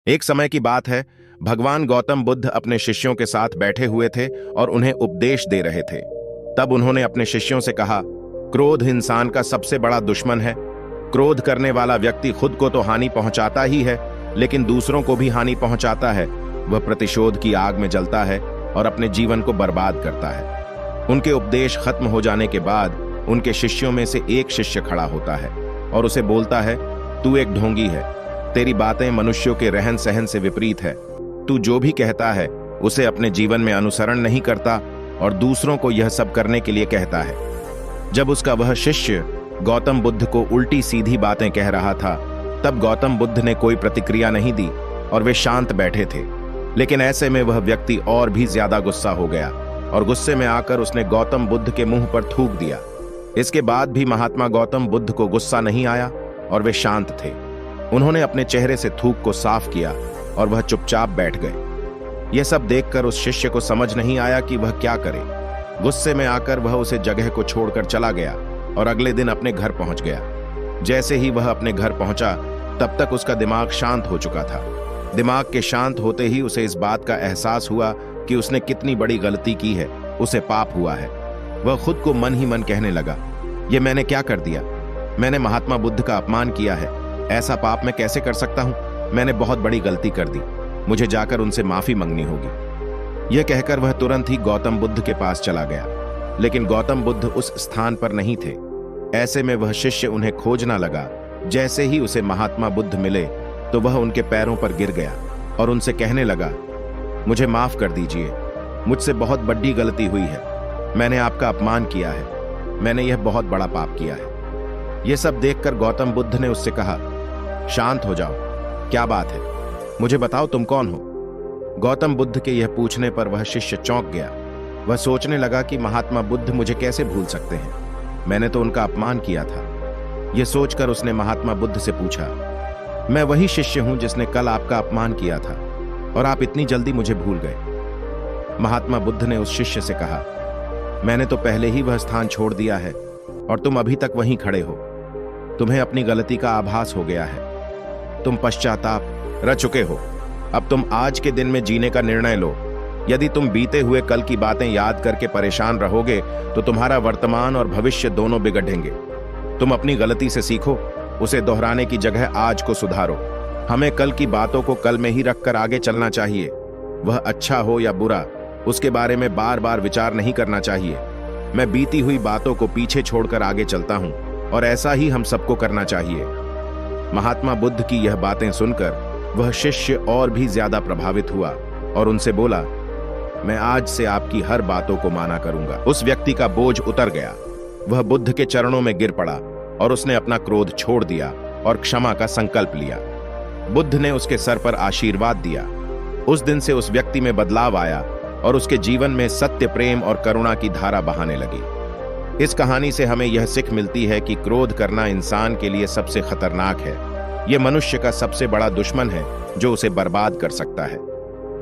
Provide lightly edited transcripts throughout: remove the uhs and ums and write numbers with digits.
एक समय की बात है, भगवान गौतम बुद्ध अपने शिष्यों के साथ बैठे हुए थे और उन्हें उपदेश दे रहे थे। तब उन्होंने अपने शिष्यों से कहा, क्रोध इंसान का सबसे बड़ा दुश्मन है। क्रोध करने वाला व्यक्ति खुद को तो हानि पहुंचाता ही है, लेकिन दूसरों को भी हानि पहुंचाता है। वह प्रतिशोध की आग में जलता है और अपने जीवन को बर्बाद करता है। उनके उपदेश खत्म हो जाने के बाद उनके शिष्यों में से एक शिष्य खड़ा होता है और उसे बोलता है, तू एक ढोंगी है। तेरी बातें मनुष्यों के रहन सहन से विपरीत है। तू जो भी कहता है उसे अपने जीवन में अनुसरण नहीं करता और दूसरों को यह सब करने के लिए कहता है। जब उसका वह शिष्य गौतम बुद्ध को उल्टी सीधी बातें कह रहा था, तब गौतम बुद्ध ने कोई प्रतिक्रिया नहीं दी और वे शांत बैठे थे। लेकिन ऐसे में वह व्यक्ति और भी ज्यादा गुस्सा हो गया और गुस्से में आकर उसने गौतम बुद्ध के मुंह पर थूक दिया। इसके बाद भी महात्मा गौतम बुद्ध को गुस्सा नहीं आया और वे शांत थे। उन्होंने अपने चेहरे से थूक को साफ किया और वह चुपचाप बैठ गए। यह सब देखकर उस शिष्य को समझ नहीं आया कि वह क्या करे। गुस्से में आकर वह उसे जगह को छोड़कर चला गया और अगले दिन अपने घर पहुंच गया। जैसे ही वह अपने घर पहुंचा, तब तक उसका दिमाग शांत हो चुका था। दिमाग के शांत होते ही उसे इस बात का एहसास हुआ कि उसने कितनी बड़ी गलती की है, उसे पाप हुआ है। वह खुद को मन ही मन कहने लगा, यह मैंने क्या कर दिया? मैंने महात्मा बुद्ध का अपमान किया है। ऐसा पाप मैं कैसे कर सकता हूं? मैंने बहुत बड़ी गलती कर दी। मुझे जाकर उनसे माफी मांगनी होगी। यह कहकर वह तुरंत ही गौतम बुद्ध के पास चला गया। लेकिन गौतम बुद्ध उस स्थान पर नहीं थे। ऐसे में वह शिष्य उन्हें खोजना लगा। जैसे ही उसे महात्मा बुद्ध मिले तो वह उनके पैरों पर गिर गया और उनसे कहने लगा, मुझे माफ कर दीजिए। मुझसे बहुत बड़ी गलती हुई है। मैंने आपका अपमान किया है। मैंने यह बहुत बड़ा पाप किया है। यह सब देखकर गौतम बुद्ध ने उससे कहा, शांत हो जाओ। क्या बात है? मुझे बताओ, तुम कौन हो? गौतम बुद्ध के यह पूछने पर वह शिष्य चौंक गया। वह सोचने लगा कि महात्मा बुद्ध मुझे कैसे भूल सकते हैं? मैंने तो उनका अपमान किया था। यह सोचकर उसने महात्मा बुद्ध से पूछा, मैं वही शिष्य हूं जिसने कल आपका अपमान किया था और आप इतनी जल्दी मुझे भूल गए। महात्मा बुद्ध ने उस शिष्य से कहा, मैंने तो पहले ही वह स्थान छोड़ दिया है और तुम अभी तक वहीं खड़े हो। तुम्हें अपनी गलती का आभास हो गया है। तुम पश्चाताप रह चुके हो। अब तुम आज के दिन में जीने का निर्णय लो। यदि तुम बीते हुए कल की बातें याद करके परेशान रहोगे तो तुम्हारा वर्तमान और भविष्य दोनों बिगड़ेंगे। तुम अपनी गलती से सीखो, उसे दोहराने की जगह आज को सुधारो। हमें कल की बातों को कल में ही रखकर आगे चलना चाहिए। वह अच्छा हो या बुरा, उसके बारे में बार बार विचार नहीं करना चाहिए। मैं बीती हुई बातों को पीछे छोड़कर आगे चलता हूं और ऐसा ही हम सबको करना चाहिए। महात्मा बुद्ध की यह बातें सुनकर वह शिष्य और भी ज्यादा प्रभावित हुआ और उनसे बोला, मैं आज से आपकी हर बातों को माना करूंगा। उस व्यक्ति का बोझ उतर गया। वह बुद्ध के चरणों में गिर पड़ा और उसने अपना क्रोध छोड़ दिया और क्षमा का संकल्प लिया। बुद्ध ने उसके सर पर आशीर्वाद दिया। उस दिन से उस व्यक्ति में बदलाव आया और उसके जीवन में सत्य, प्रेम और करुणा की धारा बहाने लगी। इस कहानी से हमें यह सीख मिलती है कि क्रोध करना इंसान के लिए सबसे खतरनाक है। यह मनुष्य का सबसे बड़ा दुश्मन है जो उसे बर्बाद कर सकता है।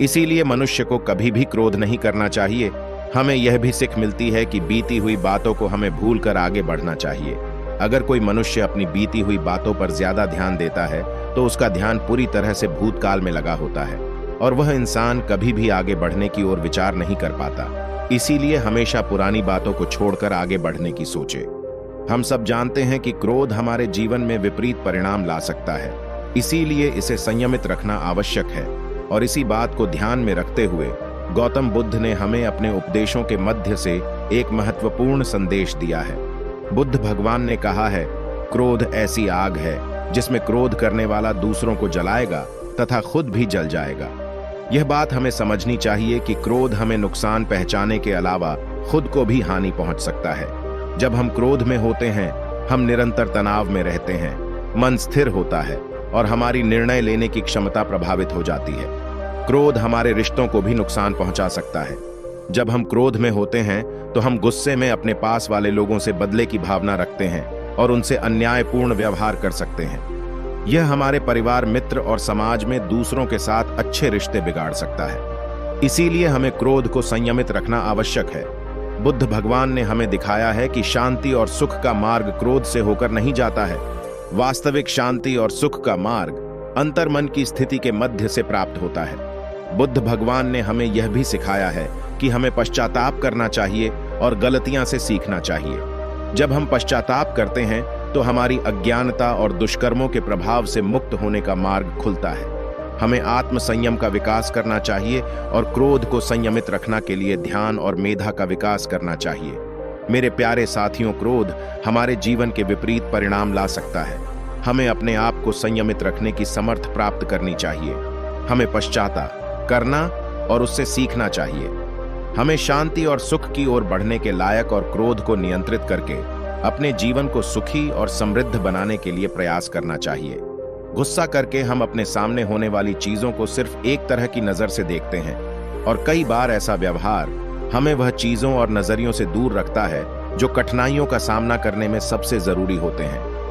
इसीलिए मनुष्य को कभी भी क्रोध नहीं करना चाहिए। हमें यह भी सीख मिलती है कि बीती हुई बातों को हमें भूलकर आगे बढ़ना चाहिए। अगर कोई मनुष्य अपनी बीती हुई बातों पर ज्यादा ध्यान देता है तो उसका ध्यान पूरी तरह से भूतकाल में लगा होता है और वह इंसान कभी भी आगे बढ़ने की ओर विचार नहीं कर पाता। इसीलिए हमेशा पुरानी बातों को छोड़कर आगे बढ़ने की सोचे। हम सब जानते हैं कि क्रोध हमारे जीवन में विपरीत परिणाम ला सकता है। इसीलिए इसे संयमित रखना आवश्यक है और इसी बात को ध्यान में रखते हुए गौतम बुद्ध ने हमें अपने उपदेशों के मध्य से एक महत्वपूर्ण संदेश दिया है। बुद्ध भगवान ने कहा है, क्रोध ऐसी आग है जिसमें क्रोध करने वाला दूसरों को जलाएगा तथा खुद भी जल जाएगा। यह बात हमें समझनी चाहिए कि क्रोध हमें नुकसान पहुंचाने के अलावा खुद को भी हानि पहुंच सकता है। जब हम क्रोध में होते हैं, हम निरंतर तनाव में रहते हैं, मन स्थिर होता है और हमारी निर्णय लेने की क्षमता प्रभावित हो जाती है। क्रोध हमारे रिश्तों को भी नुकसान पहुंचा सकता है। जब हम क्रोध में होते हैं तो हम गुस्से में अपने पास वाले लोगों से बदले की भावना रखते हैं और उनसे अन्यायपूर्ण व्यवहार कर सकते हैं। यह हमारे परिवार, मित्र और समाज में दूसरों के साथ अच्छे रिश्ते बिगाड़ सकता है। इसीलिए हमें क्रोध को संयमित रखना आवश्यक है। बुद्ध भगवान ने हमें दिखाया है कि शांति और सुख का मार्ग क्रोध से होकर नहीं जाता है। वास्तविक शांति और सुख का मार्ग अंतर्मन की स्थिति के मध्य से प्राप्त होता है। बुद्ध भगवान ने हमें यह भी सिखाया है कि हमें पश्चाताप करना चाहिए और गलतियां से सीखना चाहिए। जब हम पश्चाताप करते हैं तो हमारी अज्ञानता और दुष्कर्मों के प्रभाव से मुक्त होने का मार्ग खुलता है। हमें आत्म संयम का विकास करना चाहिए और क्रोध को संयमित रखने के लिए ध्यान और मेधा का विकास करना चाहिए। मेरे प्यारे साथियों, क्रोध हमारे जीवन के विपरीत परिणाम ला सकता है। हमें अपने आप को संयमित रखने की समर्थ प्राप्त करनी चाहिए। हमें पश्चाताप करना और उससे सीखना चाहिए। हमें शांति और सुख की ओर बढ़ने के लायक और क्रोध को नियंत्रित करके अपने जीवन को सुखी और समृद्ध बनाने के लिए प्रयास करना चाहिए। गुस्सा करके हम अपने सामने होने वाली चीजों को सिर्फ एक तरह की नजर से देखते हैं और कई बार ऐसा व्यवहार हमें वह चीजों और नजरियों से दूर रखता है जो कठिनाइयों का सामना करने में सबसे जरूरी होते हैं।